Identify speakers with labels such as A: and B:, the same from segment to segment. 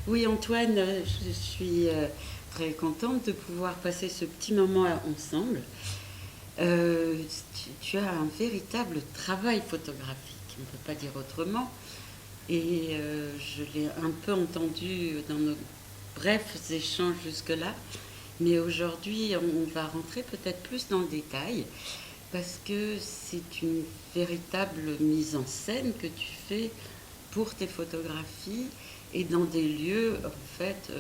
A: Oui, Antoine, je suis très contente de pouvoir passer ce petit moment ensemble. Tu as un véritable travail photographique, on ne peut pas dire autrement. Et je l'ai un peu entendu dans nos brefs échanges jusque-là. Mais aujourd'hui, on va rentrer peut-être plus dans le détail parce que c'est une véritable mise en scène que tu fais pour tes photographies et dans des lieux, en fait,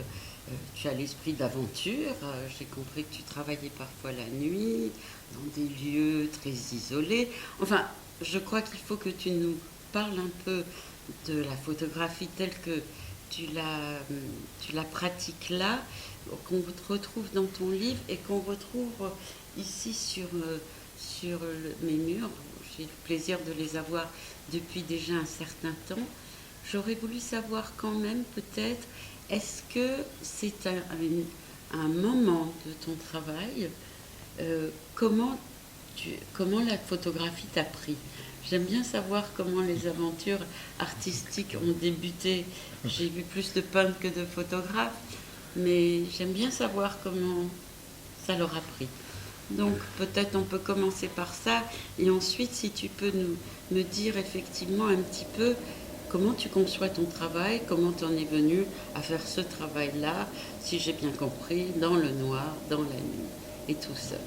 A: tu as l'esprit d'aventure. J'ai compris que tu travaillais parfois la nuit, dans des lieux très isolés. Enfin, je crois qu'il faut que tu nous parles un peu de la photographie telle que tu la pratiques là, qu'on retrouve dans ton livre et qu'on retrouve ici sur mes murs. J'ai le plaisir de les avoir depuis déjà un certain temps. J'aurais voulu savoir quand même peut-être, est-ce que c'est un moment de ton travail, comment la photographie t'a pris? J'aime bien savoir comment les aventures artistiques ont débuté. J'ai vu plus de peintres que de photographes, mais j'aime bien savoir comment ça leur a pris. Donc peut-être on peut commencer par ça, et ensuite si tu peux me dire effectivement un petit peu comment tu conçois ton travail, comment tu en es venu à faire ce travail-là, si j'ai bien compris, dans le noir, dans la nuit, et tout seul.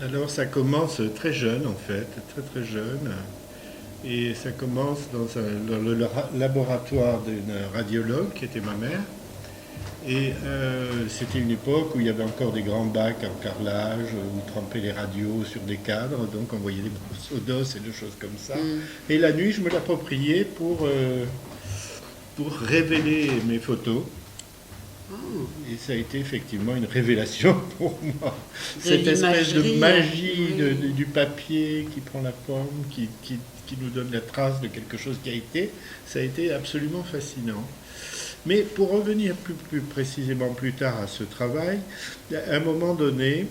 B: Alors ça commence très jeune en fait, très très jeune. Et ça commence dans le laboratoire d'une radiologue qui était ma mère. Et c'était une époque où il y avait encore des grands bacs en carrelage, où ils trempaient les radios sur des cadres, donc on voyait des morceaux d'os et des choses comme ça.
A: Mm.
B: Et la nuit, je me l'appropriais pour révéler mes photos.
A: Oh,
B: Et ça a été effectivement une révélation pour moi.
A: de
B: Cette espèce de
A: l'imagerie,
B: magie
A: oui.
B: du papier qui prend la forme, qui nous donne la trace de quelque chose qui a été, ça a été absolument fascinant. Mais pour revenir plus précisément plus tard à ce travail, à un moment donné,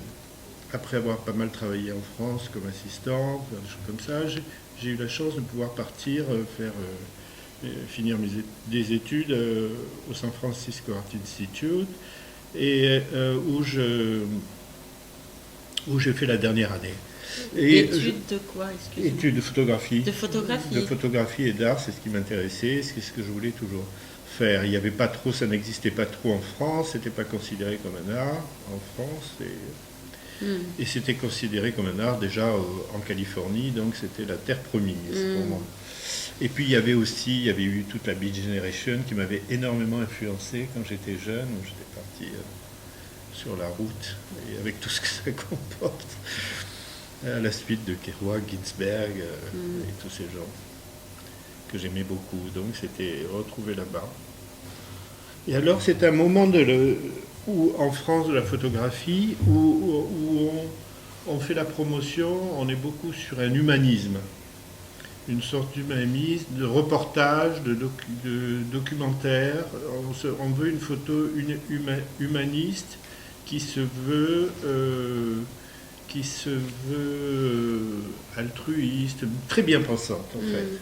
B: après avoir pas mal travaillé en France comme assistant, des choses comme ça, j'ai eu la chance de pouvoir partir finir des études au San Francisco Art Institute et où j'ai fait la dernière année.
A: Études de quoi, excuse-moi?
B: Études de photographie.
A: De
B: De
A: photographie.
B: photographie et d'art, c'est ce qui m'intéressait, c'est ce que je voulais toujours faire. Il n'y avait pas trop, ça n'existait pas trop en France, c'était pas considéré comme un art en France
A: Mm.
B: et c'était considéré comme un art déjà en Californie, donc c'était la terre promise pour
A: Mm.
B: moi. Et puis il y avait eu toute la Beat Generation qui m'avait énormément influencé quand j'étais jeune, où j'étais parti sur la route et avec tout ce que ça comporte, à la suite de Kerouac, Ginsberg
A: Mm.
B: et tous ces gens que j'aimais beaucoup. Donc c'était retrouvé là-bas. Et alors c'est un moment où en France de la photographie où on fait la promotion, on est beaucoup sur un humanisme, une sorte d'humanisme, de reportage, de documentaire. On veut une photo humaniste qui se veut, altruiste, très bien pensante en fait.
A: Mm.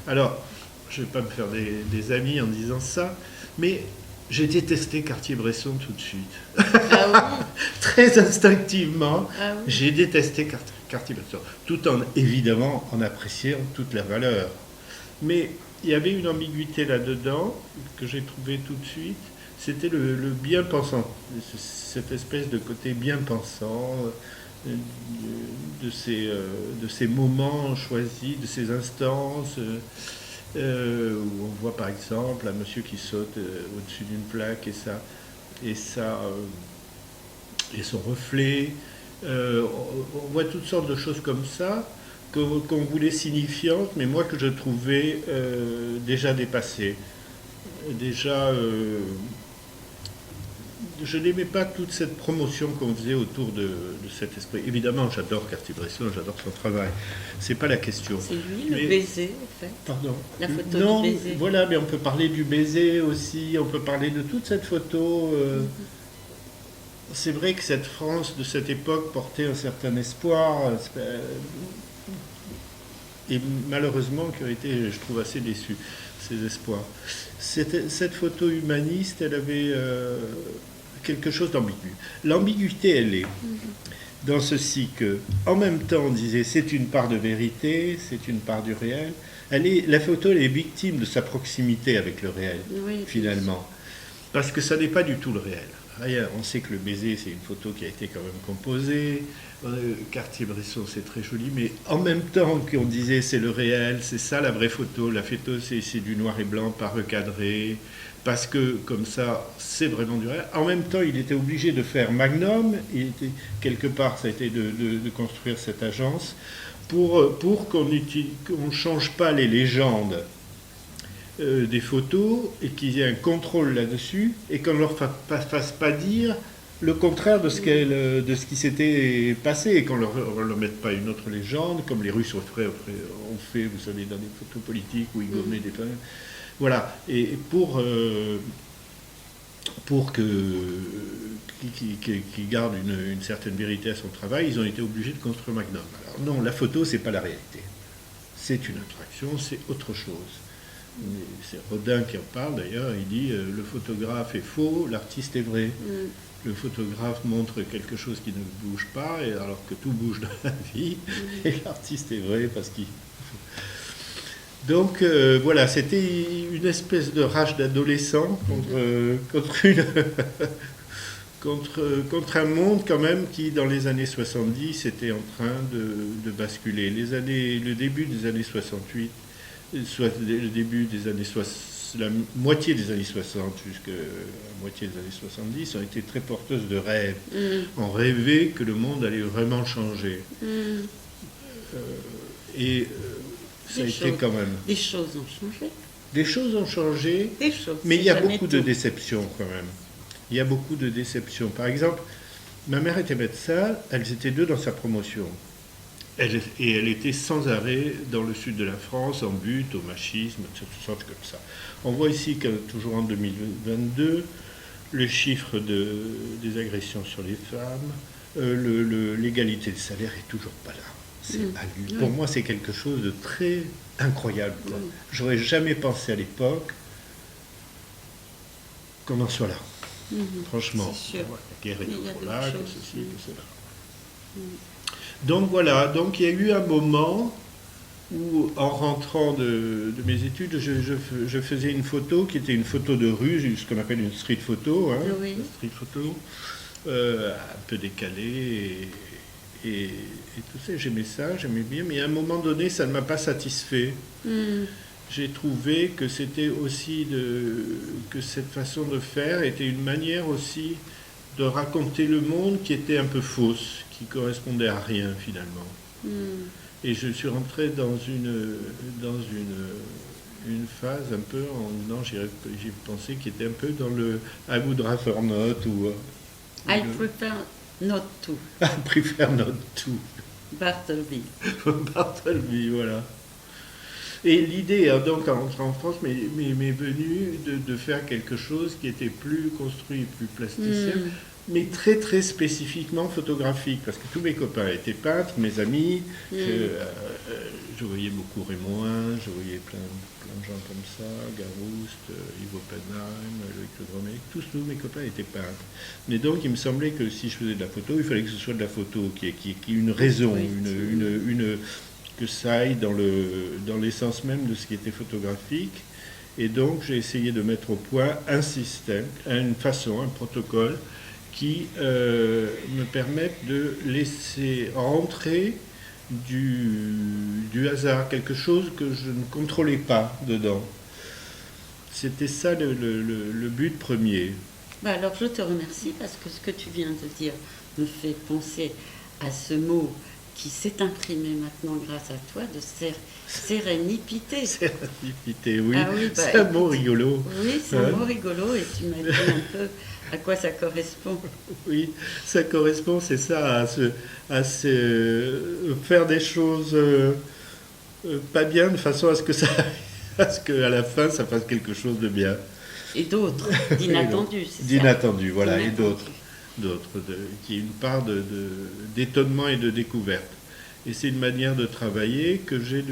B: Alors, je ne vais pas me faire des amis en disant ça, mais j'ai détesté Cartier-Bresson tout de suite.
A: Ah oui,
B: Très instinctivement,
A: ah oui.
B: j'ai détesté Cartier-Bresson, tout en évidemment en appréciant toute la valeur. Mais il y avait une ambiguïté là-dedans que j'ai trouvée tout de suite. C'était le bien-pensant, cette espèce de côté bien-pensant de ces moments choisis, de ces instances. Où on voit par exemple un monsieur qui saute au-dessus d'une plaque et ça et son reflet. On voit toutes sortes de choses comme ça qu'on voulait signifiantes, mais moi que je trouvais déjà dépassées. Déjà, je n'aimais pas toute cette promotion qu'on faisait autour de cet esprit. Évidemment, j'adore Cartier-Bresson, j'adore son travail. C'est pas la question.
A: C'est lui le
B: Mais
A: baiser, en fait.
B: pardon.
A: La photo
B: Non,
A: du baiser.
B: voilà, mais on peut parler du baiser aussi, on peut parler de toute cette photo. C'est vrai que cette France de cette époque portait un certain espoir, et malheureusement qui a été, je trouve, assez déçu. ses espoirs. Cette photo humaniste, elle avait quelque chose d'ambigu. L'ambiguïté, elle est dans ceci que, en même temps, on disait c'est une part de vérité, c'est une part du réel. La photo, elle est victime de sa proximité avec le réel, finalement. Parce que ça n'est pas du tout le réel. On sait que le baiser, c'est une photo qui a été quand même composée. Cartier-Bresson, c'est très joli, mais en même temps qu'on disait c'est le réel, c'est ça la vraie photo. La photo, c'est du noir et blanc, pas recadré, parce que comme ça, c'est vraiment du réel. En même temps, il était obligé de faire Magnum. Quelque part, ça a été de construire cette agence pour qu'on ne change pas les légendes des photos et qu'il y ait un contrôle là-dessus et qu'on ne leur fasse pas dire le contraire de ce qui s'était passé et qu'on ne leur mette pas une autre légende comme les Russes ont fait, vous savez, dans des photos politiques où ils gommaient des femmes. Voilà. Et pour qu'ils gardent une certaine vérité à son travail, ils ont été obligés de construire Magnum. Alors non, la photo, c'est pas la réalité. C'est une abstraction, c'est autre chose. C'est Rodin qui en parle d'ailleurs, il dit le photographe est faux, l'artiste est vrai. Le photographe montre quelque chose qui ne bouge pas, alors que tout bouge dans la vie, et l'artiste est vrai parce qu'il... Donc voilà, c'était une espèce de rage d'adolescent contre un monde quand même qui, dans les années 70, était en train de basculer. Le début des années 68, soit le début des années 60, la moitié des années 60 jusqu'à la moitié des années 70 ont été très porteuses de rêves. On rêvait que le monde allait vraiment changer. Ça a été quand même...
A: Des choses ont changé.
B: Des choses ont changé, mais il y a beaucoup de déceptions quand même. Il y a beaucoup de déceptions. Par exemple, ma mère était médecin, elles étaient deux dans sa promotion. Elle était sans arrêt dans le sud de la France, en butte, au machisme, toutes sortes comme ça. On voit ici que, toujours en 2022, le chiffre des agressions sur les femmes, l'égalité de salaire est toujours pas là. C'est Pour moi, c'est quelque chose de très incroyable. J'aurais jamais pensé à l'époque qu'on en soit là. Franchement, la guerre est toujours là, que ceci, que cela. Donc voilà, donc il y a eu un moment où, en rentrant de mes études, je faisais une photo qui était une photo de rue, ce qu'on appelle une street photo, une street photo, un peu décalée et tout ça. J'aimais ça, j'aimais bien, mais à un moment donné, ça ne m'a pas satisfait. J'ai trouvé que c'était aussi que cette façon de faire était une manière aussi de raconter le monde qui était un peu fausse, qui correspondait à rien finalement. Et je suis rentré dans une phase un peu en venant, j'ai pensé qui était un peu dans le I would rather not ou
A: I prefer not to.
B: I prefer not to.
A: Bartleby.
B: Bartleby, voilà. Et l'idée, donc, en rentrant en France, m'est venue de faire quelque chose qui était plus construit, plus plasticien, mais très, très spécifiquement photographique, parce que tous mes copains étaient peintres, mes amis, je voyais beaucoup Raymond, je voyais plein de gens comme ça, Garouste, Yves Oppenheim, Loïc Le Gromec, tous mes copains étaient peintres. Mais donc, il me semblait que si je faisais de la photo, il fallait que ce soit de la photo qui ait une raison, que ça aille dans l'essence même de ce qui était photographique. Et donc, j'ai essayé de mettre au point un système, une façon, un protocole qui me permette de laisser rentrer du hasard, quelque chose que je ne contrôlais pas dedans. C'était ça le but premier.
A: Alors, je te remercie parce que ce que tu viens de dire me fait penser à ce mot qui s'est imprimé maintenant grâce à toi, de sérénipité.
B: Sérénipité, oui. C'est un mot rigolo.
A: Oui, c'est un mot rigolo et tu m'as dit un peu à quoi ça correspond.
B: Oui, ça correspond, c'est ça, à faire des choses pas bien de façon à ce qu'à la fin, ça fasse quelque chose de bien.
A: Et d'autres, d'inattendus, c'est ça.
B: D'inattendus, voilà, et d'autres, qui est une part d'étonnement et de découverte. Et c'est une manière de travailler que j'ai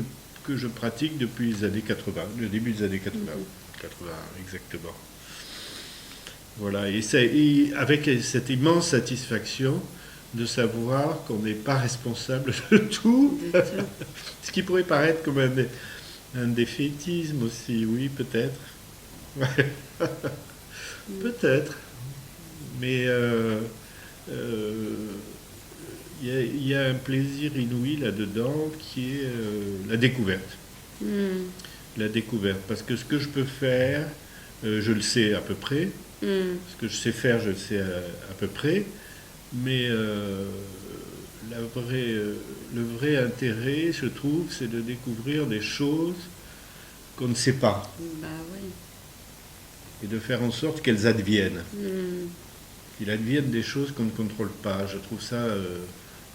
B: que je pratique depuis les années 80, le début des années 80, 80 exactement. Voilà, et avec cette immense satisfaction de savoir qu'on n'est pas responsable de tout, ce qui pourrait paraître comme un défaitisme aussi, oui, peut-être. Ouais. Peut-être, mais il y a un plaisir inouï là-dedans qui est la découverte. La découverte, parce que ce que je peux faire, je le sais à peu près. Ce que je sais faire, je le sais à peu près. Mais le vrai intérêt, je trouve, c'est de découvrir des choses qu'on ne sait pas.
A: Bah oui.
B: Et de faire en sorte qu'elles adviennent. Qu'il advienne des choses qu'on ne contrôle pas. Je trouve ça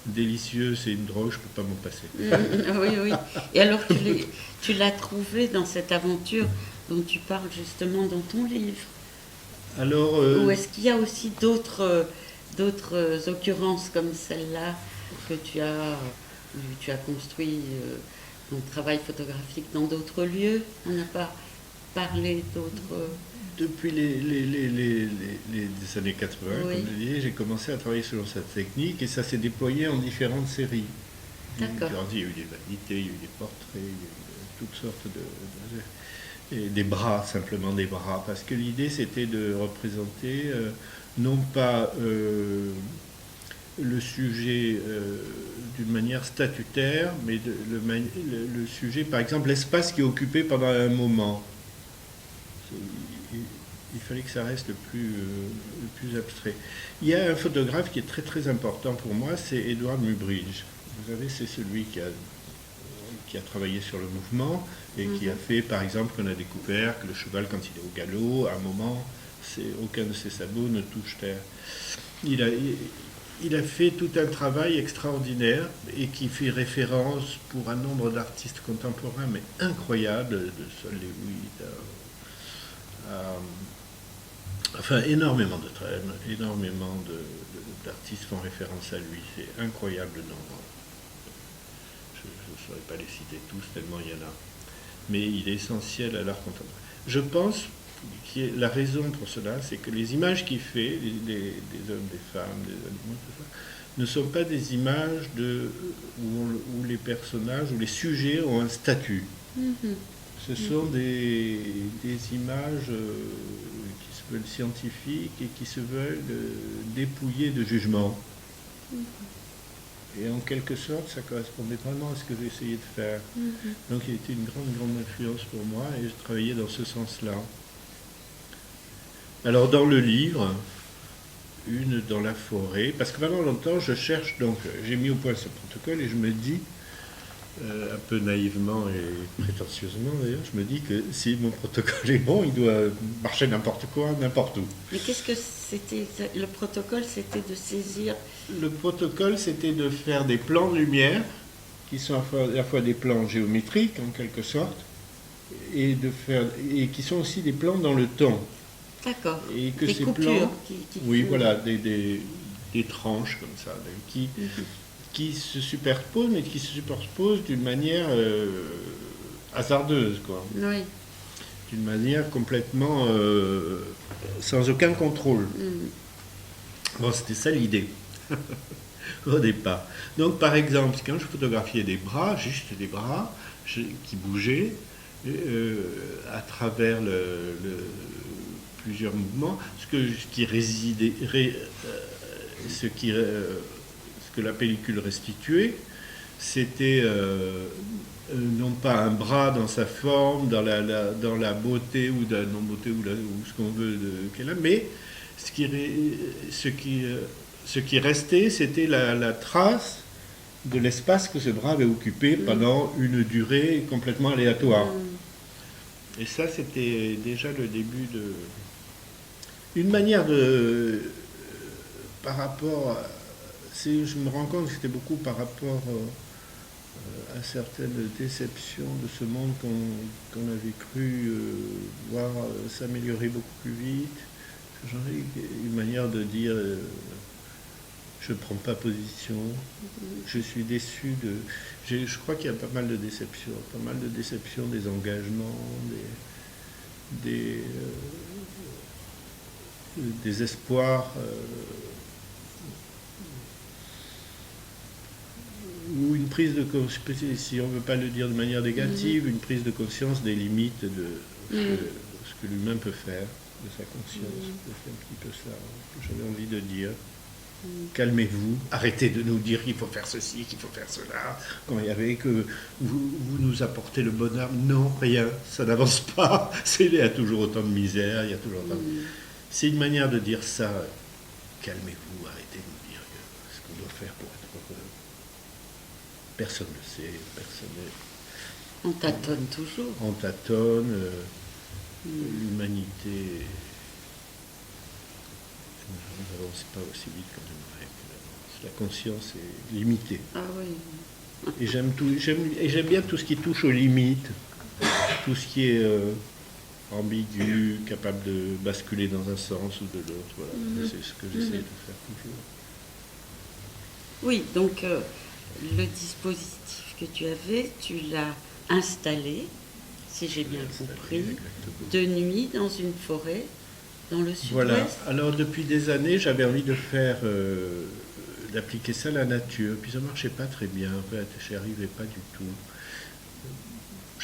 B: délicieux, c'est une drogue, je ne peux pas m'en passer.
A: Oui, oui. Et alors, tu l'as trouvé dans cette aventure dont tu parles justement dans ton livre.
B: Alors,
A: Ou est-ce qu'il y a aussi d'autres occurrences comme celle-là que tu as construit ton travail photographique dans d'autres lieux? On n'a pas parlé d'autres...
B: Depuis les années 80,
A: Oui.
B: comme je disais, j'ai commencé à travailler selon cette technique et ça s'est déployé en différentes séries.
A: D'accord.
B: Il y a eu des vanités, il y a eu des portraits, il y a eu toutes sortes et des bras, simplement des bras, parce que l'idée c'était de représenter non pas le sujet d'une manière statutaire, mais le sujet, par exemple, l'espace qui est occupé pendant un moment. Il fallait que ça reste le plus abstrait. Il y a un photographe qui est très très important pour moi, c'est Edward Muybridge. Vous savez, c'est celui qui a travaillé sur le mouvement et qui a fait, par exemple, qu'on a découvert que le cheval, quand il est au galop, à un moment, aucun de ses sabots ne touche terre. Il a fait tout un travail extraordinaire et qui fait référence pour un nombre d'artistes contemporains, mais incroyables, de Sol Lewitt, enfin, énormément d'artistes font référence à lui. C'est incroyable le nombre. Je ne saurais pas les citer tous, tellement il y en a. Mais il est essentiel à l'art contemporain. Je pense que la raison pour cela, c'est que les images qu'il fait, des hommes, des femmes, des animaux, tout ça, ne sont pas des images où les personnages, où les sujets ont un statut. Ce sont des images qui se veulent scientifiques et qui se veulent dépouillées de jugement. Et en quelque sorte, ça correspondait vraiment à ce que j'ai essayé de faire. Donc il a été une grande influence pour moi et je travaillais dans ce sens-là. Alors dans le livre, une dans la forêt, parce que pendant longtemps je cherche, donc j'ai mis au point ce protocole et je me dis, un peu naïvement et prétentieusement d'ailleurs, je me dis que si mon protocole est bon, il doit marcher n'importe quoi, n'importe où.
A: Mais qu'est-ce que c'était? Le protocole, c'était de saisir...
B: Le protocole, c'était de faire des plans de lumière, qui sont à la fois des plans géométriques en quelque sorte, et qui sont aussi des plans dans le temps.
A: D'accord.
B: Et que
A: des
B: ces
A: coupures
B: plans, oui,
A: font...
B: voilà, des tranches comme ça, qui se superposent, mais qui se superposent d'une manière hasardeuse, quoi.
A: Oui.
B: D'une manière complètement sans aucun contrôle. Bon, c'était ça l'idée au départ. Donc, par exemple, quand je photographiais des bras, juste des bras qui bougeaient à travers plusieurs mouvements, ce que la pellicule restituait, c'était non pas un bras dans sa forme, dans la beauté ou la non-beauté ou ce qu'on veut qu'elle a, mais ce qui restait, c'était la trace de l'espace que ce bras avait occupé pendant une durée complètement aléatoire. Et ça, c'était déjà le début de... Une manière de... Par rapport... je me rends compte que c'était beaucoup par rapport à certaines déceptions de ce monde qu'on avait cru voir s'améliorer beaucoup plus vite. J'en ai une manière de dire... je ne prends pas position. Je suis déçu de... Je crois qu'il y a pas mal de déceptions, des engagements, des espoirs, ou une prise de conscience, si on ne veut pas le dire de manière négative, une prise de conscience des limites de ce que l'humain peut faire, de sa conscience. C'est un petit peu ça que j'avais envie de dire. Calmez-vous, arrêtez de nous dire qu'il faut faire ceci, qu'il faut faire cela, quand il y avait que vous nous apportez le bonheur. Non, rien, ça n'avance pas. Il y a toujours autant de misère, il y a toujours autant de... C'est une manière de dire ça. Calmez-vous, arrêtez de nous dire ce qu'on doit faire pour être heureux. Personne ne le sait, personne ne...
A: On tâtonne toujours.
B: On tâtonne, l'humanité... On n'avance pas aussi vite qu'on aimerait. La conscience est limitée.
A: Ah oui.
B: Et j'aime bien tout ce qui touche aux limites, tout ce qui est ambigu, capable de basculer dans un sens ou de l'autre. Voilà. C'est ce que j'essaie de faire toujours.
A: Oui, donc le dispositif que tu avais, tu l'as installé, si j'ai bien compris, de nuit dans une forêt. Dans le sud-ouest.
B: Voilà. Alors depuis des années, j'avais envie de faire, d'appliquer ça à la nature. Puis ça marchait pas très bien. En fait, j'y arrivais pas du tout.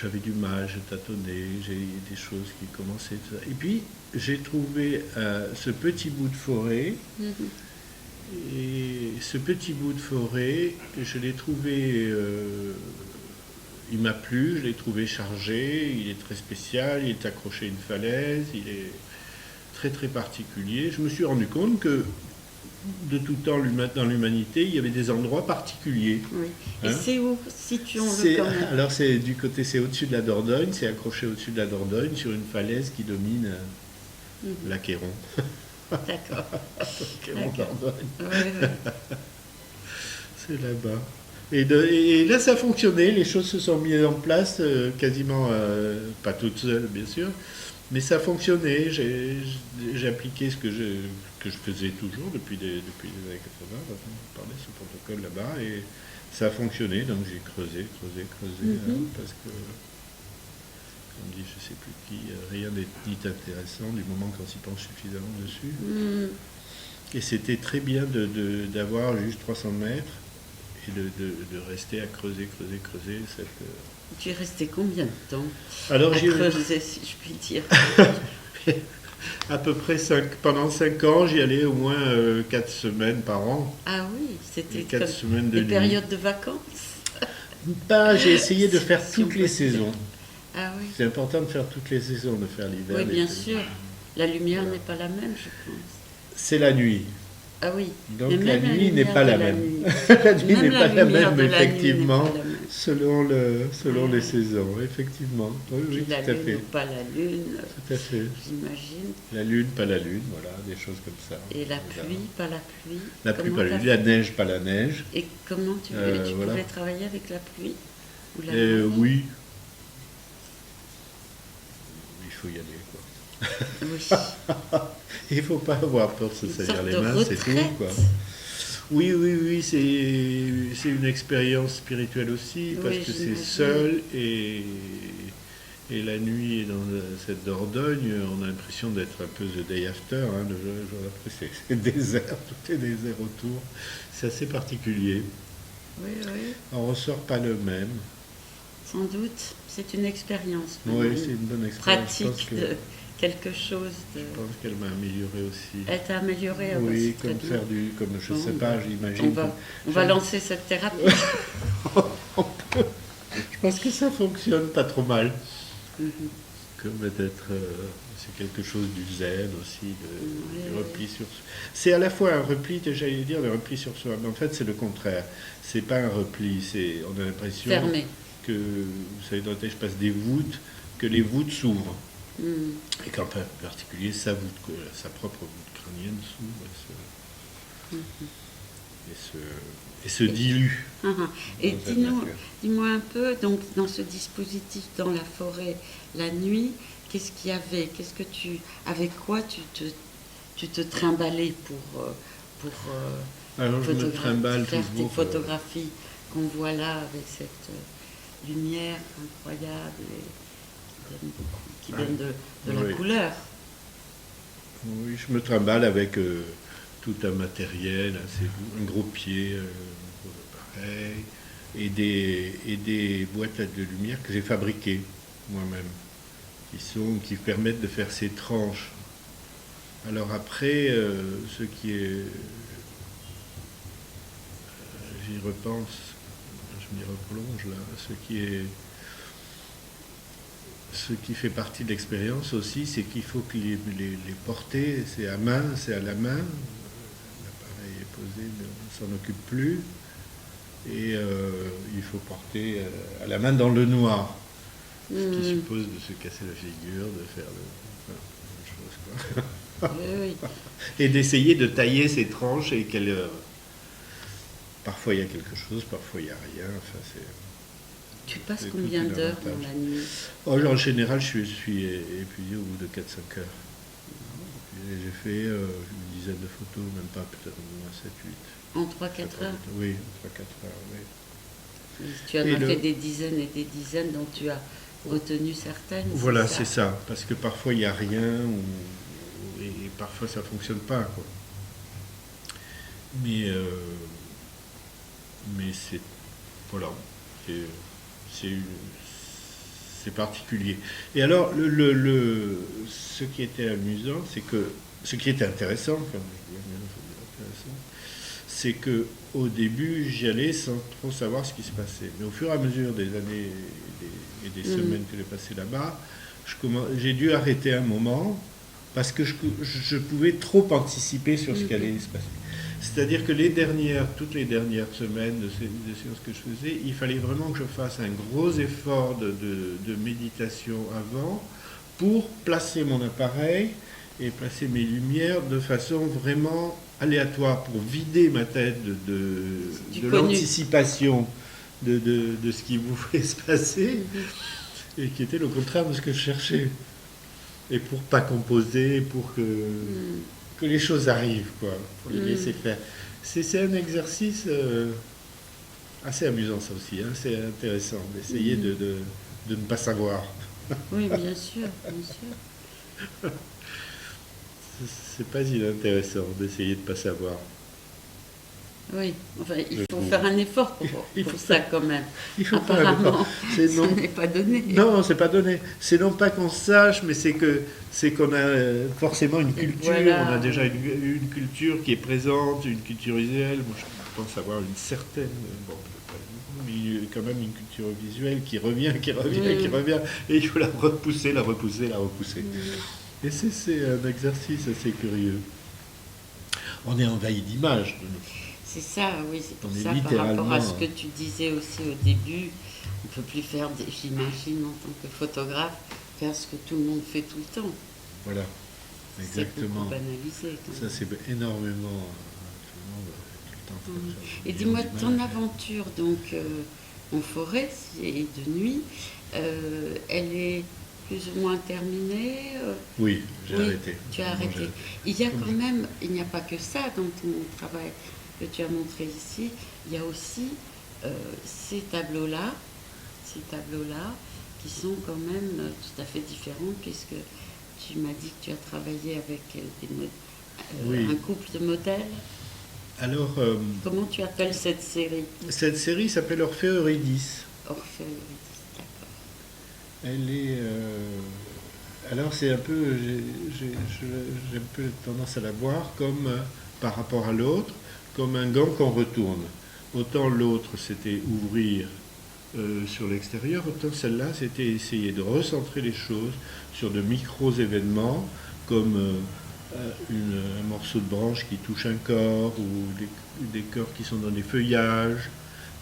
B: J'avais du mal, je tâtonnais, j'ai des choses qui commençaient. Et puis j'ai trouvé ce petit bout de forêt. Et ce petit bout de forêt, je l'ai trouvé. Il m'a plu, je l'ai trouvé chargé. Il est très spécial. Il est accroché à une falaise. Il est très très particulier. Je me suis rendu compte que de tout temps dans l'humanité, il y avait des endroits particuliers.
A: Oui. Et c'est où, situons-le quand même.
B: Alors c'est du côté, c'est au-dessus de la Dordogne, c'est accroché au-dessus de la Dordogne sur une falaise qui domine l'Acquéron.
A: D'accord.
B: Dordogne.
A: Oui.
B: C'est là-bas. Et là, ça a fonctionné. Les choses se sont mises en place, quasiment pas toutes seules, bien sûr. Mais ça a fonctionné, j'ai appliqué ce que je faisais toujours depuis les années 80, on parlait ce protocole là-bas, et ça a fonctionné, donc j'ai creusé, parce que, comme dit je ne sais plus qui, rien n'est dit intéressant du moment qu'on s'y penche suffisamment dessus. Et c'était très bien d'avoir juste 300 mètres, et de rester à creuser.
A: Tu es resté combien de temps
B: à
A: creuser, si je puis dire?
B: À peu près pendant 5 ans, j'y allais au moins 4 semaines par an.
A: Ah oui, c'était
B: 4 semaines de
A: des
B: nuit.
A: périodes de vacances.
B: J'ai essayé de faire toutes les saisons.
A: Ah oui.
B: C'est important de faire toutes les saisons, de faire l'hiver.
A: Oui, bien sûr. La lumière n'est pas la même, je pense.
B: C'est la nuit.
A: Ah oui.
B: Donc la nuit n'est pas la même. La nuit n'est pas la même, effectivement, selon les saisons, effectivement. Oui,
A: la
B: tout à
A: lune
B: fait.
A: ou pas la lune,
B: Tout à fait.
A: j'imagine.
B: La lune, pas la lune, voilà, des choses comme ça.
A: Et la pluie, pas la pluie.
B: La pluie, pas la pluie. La neige, pas la neige.
A: Et comment tu pouvais travailler avec la pluie ou la neige?
B: Oui. Il faut y aller, quoi.
A: Oui.
B: Il ne faut pas avoir peur de se salir les mains, c'est tout, quoi. Oui, c'est une expérience spirituelle aussi, parce que c'est seul, et la nuit, dans cette Dordogne, on a l'impression d'être un peu the day after, hein, le jour après, c'est désert, tout est désert autour, c'est assez particulier.
A: Oui.
B: On ne ressort pas le même.
A: Sans doute, c'est une expérience.
B: Oui, c'est une bonne expérience.
A: Pratique de quelque chose.
B: Je pense qu'elle m'a amélioré aussi.
A: Elle t'a amélioré.
B: Oui, comme faire comme je ne sais pas, j'imagine.
A: On va lancer cette thérapie.
B: Je pense que ça fonctionne pas trop mal. Comme d'être, c'est quelque chose du zen aussi, du repli sur soi. C'est à la fois un repli, j'allais dire, le repli sur soi, mais en fait c'est le contraire. C'est pas un repli, on a l'impression que, vous savez, dans la tête, je passe des voûtes, que les voûtes s'ouvrent. Et qu'en particulier, sa propre voûte crânienne s'ouvre et se dilue.
A: Et dis-moi un peu, donc dans ce dispositif, dans la forêt, la nuit, qu'est-ce qu'il y avait? Avec quoi tu te trimballais pour
B: Alors je me trimballe
A: faire tes
B: toujours.
A: photographies qu'on voit là avec cette lumière incroyable et qui donne de la
B: Oui.
A: couleur.
B: Oui, je me trimballe avec tout un matériel, un gros pied, un gros appareil, et des boîtes de lumière que j'ai fabriquées moi-même, qui permettent de faire ces tranches. Alors après, ce qui est... j'y repense, je m'y replonge là, ce qui fait partie de l'expérience aussi, c'est qu'il faut que les porter, c'est à main, c'est à la main, l'appareil est posé, on ne s'en occupe plus, et il faut porter à la main dans le noir, ce qui suppose de se casser la figure, de faire plein de choses, quoi.
A: Oui, oui.
B: Et d'essayer de tailler ces tranches et qu'elles... parfois il y a quelque chose, parfois il n'y a rien, enfin c'est...
A: Tu passes
B: C'est
A: combien
B: tout un
A: d'heures
B: avantage.
A: dans la nuit?
B: Oh, en général, je suis épuisé au bout de 4-5 heures. Et j'ai fait une dizaine de photos, même pas, peut-être au moins 7-8.
A: En 3-4 heures?
B: Oui, 3-4 heures, oui.
A: Tu en
B: Et
A: as fait des dizaines et des dizaines, dont tu as retenu certaines.
B: Voilà,
A: ça
B: c'est ça. Parce que parfois, il n'y a rien, et parfois, ça ne fonctionne pas, quoi. Mais c'est... Voilà. C'est particulier. Et alors, ce qui était amusant, ce qui était intéressant, c'est que au début, j'y allais sans trop savoir ce qui se passait. Mais au fur et à mesure des années et des semaines que j'ai passées là-bas, j'ai dû arrêter un moment parce que je pouvais trop anticiper sur ce qui allait se passer. C'est-à-dire que toutes les dernières semaines de séances que je faisais, il fallait vraiment que je fasse un gros effort de méditation avant pour placer mon appareil et placer mes lumières de façon vraiment aléatoire, pour vider ma tête de l'anticipation de ce qui pouvait se passer, et qui était le contraire de ce que je cherchais. Et pour pas composer, pour que les choses arrivent, quoi, pour les laisser faire. C'est un exercice assez amusant, ça aussi, hein. C'est intéressant d'essayer de ne pas savoir.
A: Oui, bien sûr, bien sûr.
B: C'est pas inintéressant d'essayer de ne pas savoir.
A: Oui, enfin, il faut faire un effort pour ça quand même.
B: Il faut
A: Apparemment,
B: faire
A: ça n'est pas donné.
B: Non, c'est pas donné. C'est non pas qu'on sache, mais c'est qu'on a forcément une culture.
A: Voilà.
B: On a déjà une culture qui est présente, une culture visuelle. Moi, je pense avoir une certaine, bon, mais quand même une culture visuelle qui revient, qui revient, et il faut la repousser, la repousser. Et c'est un exercice assez curieux. On est envahi d'images.
A: C'est ça, oui, c'est pour
B: On est
A: ça, par rapport à ce
B: littéralement,
A: que tu disais aussi au début, on ne peut plus faire, j'imagine, en tant que photographe, faire ce que tout le monde fait tout le temps.
B: Voilà,
A: C'est
B: exactement.
A: beaucoup banalisé. Quand même.
B: Ça, c'est énormément. Tout le monde tout le temps fait ça.
A: Et dis-moi, ton aventure donc en forêt et de nuit, elle est plus ou moins terminée
B: Oui, j'ai arrêté.
A: Tu as arrêté. Il y a quand même, il n'y a pas que ça dans ton travail que tu as montré ici, il y a aussi ces tableaux-là qui sont quand même tout à fait différents, puisque tu m'as dit que tu as travaillé avec un couple de modèles.
B: Alors,
A: comment tu appelles cette série?
B: Cette série s'appelle Orphée Eurydice.
A: Orphée Eurydice, d'accord.
B: Elle est... alors c'est un peu... J'ai un peu tendance à la voir comme, par rapport à l'autre, comme un gant qu'on retourne. Autant l'autre, c'était ouvrir sur l'extérieur, autant celle-là, c'était essayer de recentrer les choses sur de micro-événements, comme un morceau de branche qui touche un corps, ou des corps qui sont dans des feuillages,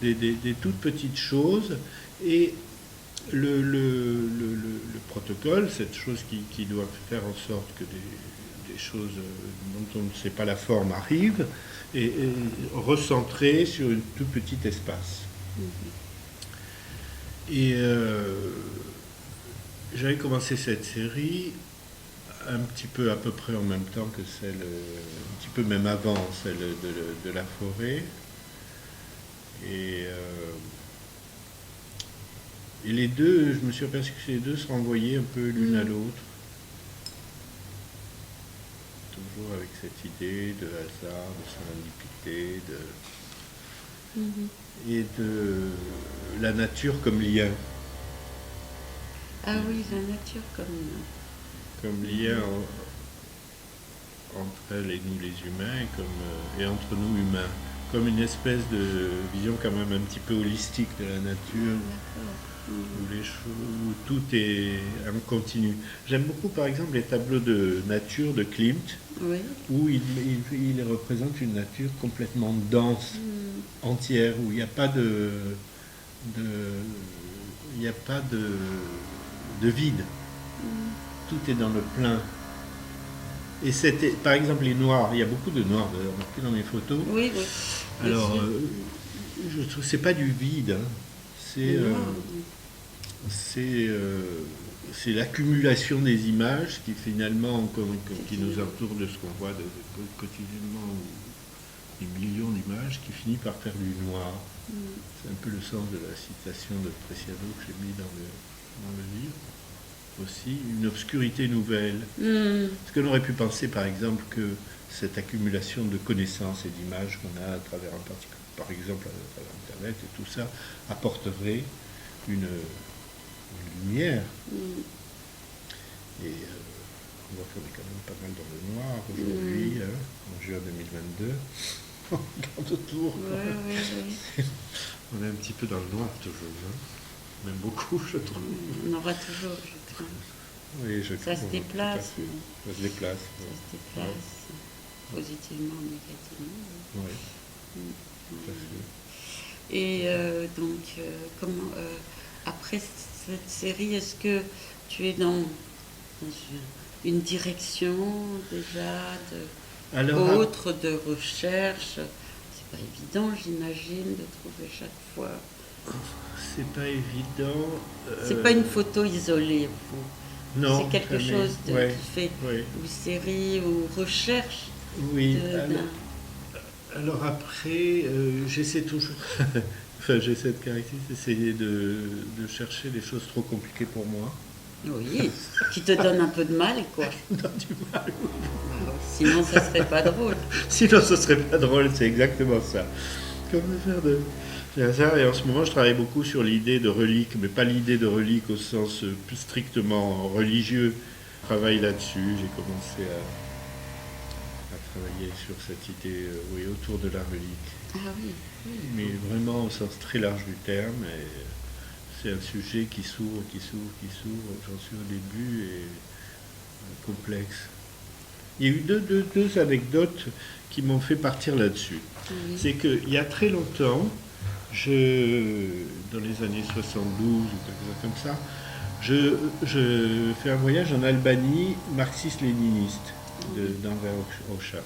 B: des toutes petites choses. Et le protocole, cette chose qui doit faire en sorte que des choses dont on ne sait pas la forme arrivent, est recentrée sur un tout petit espace. Et j'avais commencé cette série un petit peu à peu près en même temps que celle, un petit peu même avant celle de la forêt. Et, euh, et les deux, je me suis aperçu que les deux se renvoyaient un peu l'une à l'autre. Toujours avec cette idée de hasard, de serendipité, et de la nature comme lien.
A: Ah oui, la nature
B: Comme lien entre elle et nous les humains, et entre nous humains. Comme une espèce de vision quand même un petit peu holistique de la nature, où tout est en continu. J'aime beaucoup par exemple les tableaux de nature de Klimt,
A: oui.
B: où il représente une nature complètement dense, entière, où il n'y a pas il n'y a pas de vide. Tout est dans le plein. Et c'était, par exemple, les noirs, il y a beaucoup de noirs marqués dans mes photos.
A: Oui, oui.
B: Alors, je trouve que c'est pas du vide, hein. C'est l'accumulation des images qui finalement qui nous entourent de ce qu'on voit quotidiennement, des millions d'images qui finit par faire du noir. C'est un peu le sens de la citation de Preciado que j'ai mis dans le livre. Aussi, une obscurité nouvelle. Est-ce qu'on aurait pu penser par exemple que cette accumulation de connaissances et d'images qu'on a à travers par exemple à travers Internet et tout ça apporterait une lumière. Et on voit qu'on est quand même pas mal dans le noir aujourd'hui, en juin 2022. On regarde autour.
A: Oui.
B: On est un petit peu dans le noir toujours, hein. Même beaucoup, je trouve.
A: On aura toujours, je trouve.
B: Oui,
A: Ça se déplace.
B: Ça se déplace.
A: Ça se déplace, positivement, négativement.
B: Oui, tout à fait.
A: Et donc, comment, après cette série, est-ce que tu es dans une direction déjà autre de recherche? C'est pas évident, j'imagine, de trouver chaque fois.
B: C'est pas évident.
A: C'est pas une photo isolée, vous.
B: Non.
A: C'est quelque chose qui fait ou série ou recherche.
B: Oui. Alors après, j'essaie toujours. Enfin, j'ai cette caractéristique d'essayer de chercher des choses trop compliquées pour moi.
A: Oui, qui te donne un peu de mal, quoi.
B: Donne du mal.
A: Sinon, ça serait pas drôle.
B: Sinon, ce serait pas drôle, c'est exactement ça. Comme faire de. Et en ce moment, je travaille beaucoup sur l'idée de relique, mais pas l'idée de relique au sens plus strictement religieux. Je travaille là-dessus, j'ai commencé à travailler sur cette idée autour de la relique.
A: Ah oui.
B: Mais vraiment au sens très large du terme. Et c'est un sujet qui s'ouvre, j'en suis au début, et complexe. Il y a eu deux anecdotes qui m'ont fait partir là-dessus.
A: Oui.
B: C'est qu'il y a très longtemps, dans les années 72 ou quelque chose comme ça, je fais un voyage en Albanie marxiste-léniniste d'Enver Hoxha.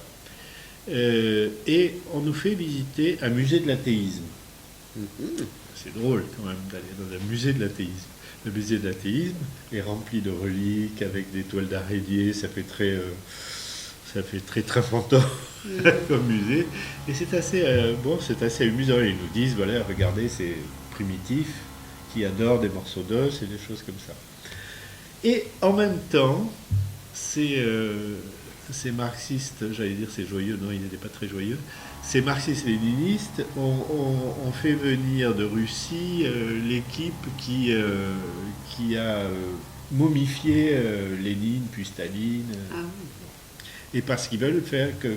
B: Et on nous fait visiter un musée de l'athéisme. C'est drôle quand même d'aller dans un musée de l'athéisme. Le musée de l'athéisme est rempli de reliques avec des toiles d'araignée, ça fait très fantasme comme musée. Et c'est assez amusant. Ils nous disent, voilà, regardez ces primitifs qui adorent des morceaux d'os et des choses comme ça. Et en même temps, ces marxistes, j'allais dire c'est joyeux, non, ils n'étaient pas très joyeux, ces marxistes-léninistes ont fait venir de Russie l'équipe qui a momifié Lénine puis Staline.
A: Ah.
B: Et parce qu'ils veulent faire que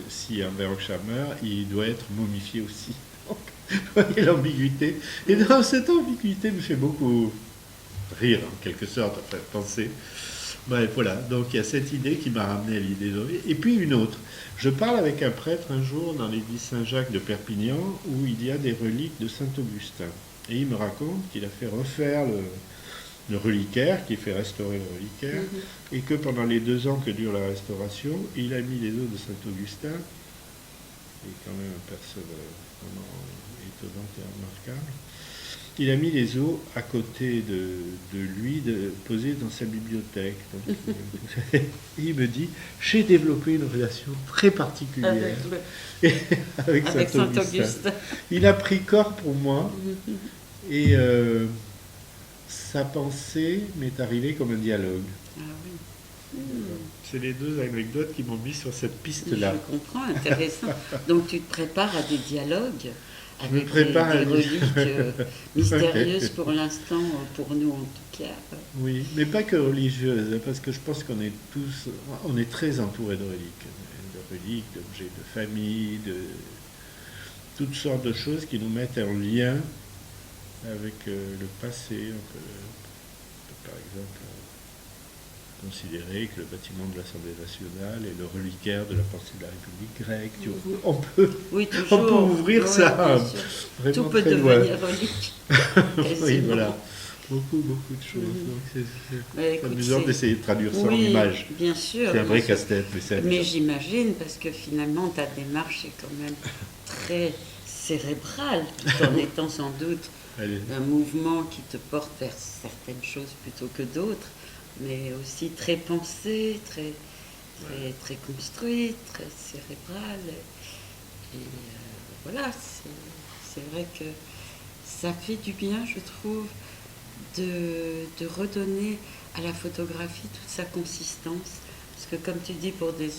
B: si Enver Hoxha meurt, il doit être momifié aussi. Donc, vous voyez l'ambiguïté. Et dans cette ambiguïté me fait beaucoup rire, en quelque sorte, enfin, penser. Bref, voilà. Donc il y a cette idée qui m'a ramené à l'idée de... Et puis une autre. Je parle avec un prêtre un jour dans l'église Saint-Jacques de Perpignan, où il y a des reliques de Saint-Augustin. Et il me raconte qu'il a fait refaire le reliquaire, qui fait restaurer le reliquaire, et que pendant les 2 ans que dure la restauration, il a mis les os de Saint-Augustin, qui est quand même une personne vraiment étonnante et remarquable, il a mis les os à côté de lui, posés dans sa bibliothèque. Donc, il me dit, j'ai développé une relation très particulière avec Saint-Augustin. Il a pris corps pour moi et sa pensée m'est arrivée comme un dialogue.
A: Ah oui.
B: C'est les deux anecdotes qui m'ont mis sur cette piste-là.
A: Je comprends, intéressant. Donc tu te prépares à des dialogues avec des
B: à
A: reliques mystérieuses pour l'instant, pour nous en tout cas.
B: Oui, mais pas que religieuses, parce que je pense qu'on est on est très entourés de reliques, d'objets de famille, de toutes sortes de choses qui nous mettent en lien avec le passé. On peut, par exemple, considérer que le bâtiment de l'Assemblée nationale est le reliquaire de la pensée de la République grecque. On peut ouvrir ça vraiment
A: tout peut
B: très loin.
A: devenir relique.
B: Oui, voilà. Beaucoup de choses. Donc c'est amusant d'essayer de traduire ça en images.
A: Bien sûr.
B: C'est un vrai casse-tête, mais c'est amusant.
A: Mais j'imagine, parce que finalement, ta démarche est quand même très cérébrale, tout en étant sans doute un mouvement qui te porte vers certaines choses plutôt que d'autres, mais aussi très pensée, très construite, très cérébrale. Et voilà, c'est vrai que ça fait du bien, je trouve, de redonner à la photographie toute sa consistance. Parce que comme tu dis, pour des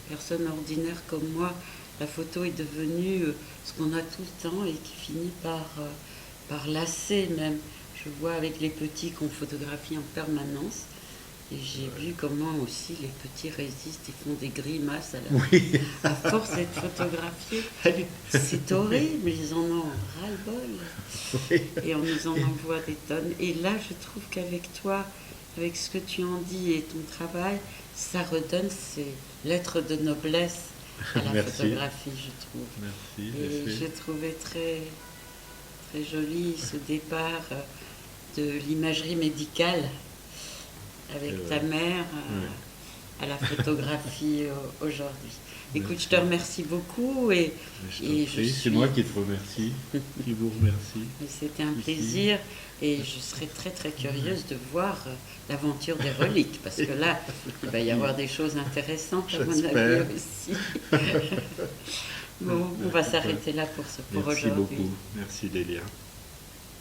A: personnes ordinaires comme moi, la photo est devenue ce qu'on a tout le temps et qui finit par lasser même. Je vois avec les petits qu'on photographie en permanence. Et j'ai vu comment aussi les petits résistent et font des grimaces à force d'être photographiés. C'est horrible, ils en ont ras-le-bol. Et on nous en envoie des tonnes. Et là, je trouve qu'avec toi, avec ce que tu en dis et ton travail, ça redonne ces lettres de noblesse à la photographie, je trouve.
B: Merci.
A: Et j'ai trouvé très, très joli ce départ de l'imagerie médicale avec ta mère à la photographie aujourd'hui. Écoute, je te remercie beaucoup et
B: c'est moi qui te remercie, qui vous remercie.
A: C'était un plaisir et je serais très très curieuse de voir l'aventure des reliques parce que là, il va y avoir des choses intéressantes à mon avis aussi. Bon, on va s'arrêter là pour aujourd'hui.
B: Merci beaucoup. Merci Lélia.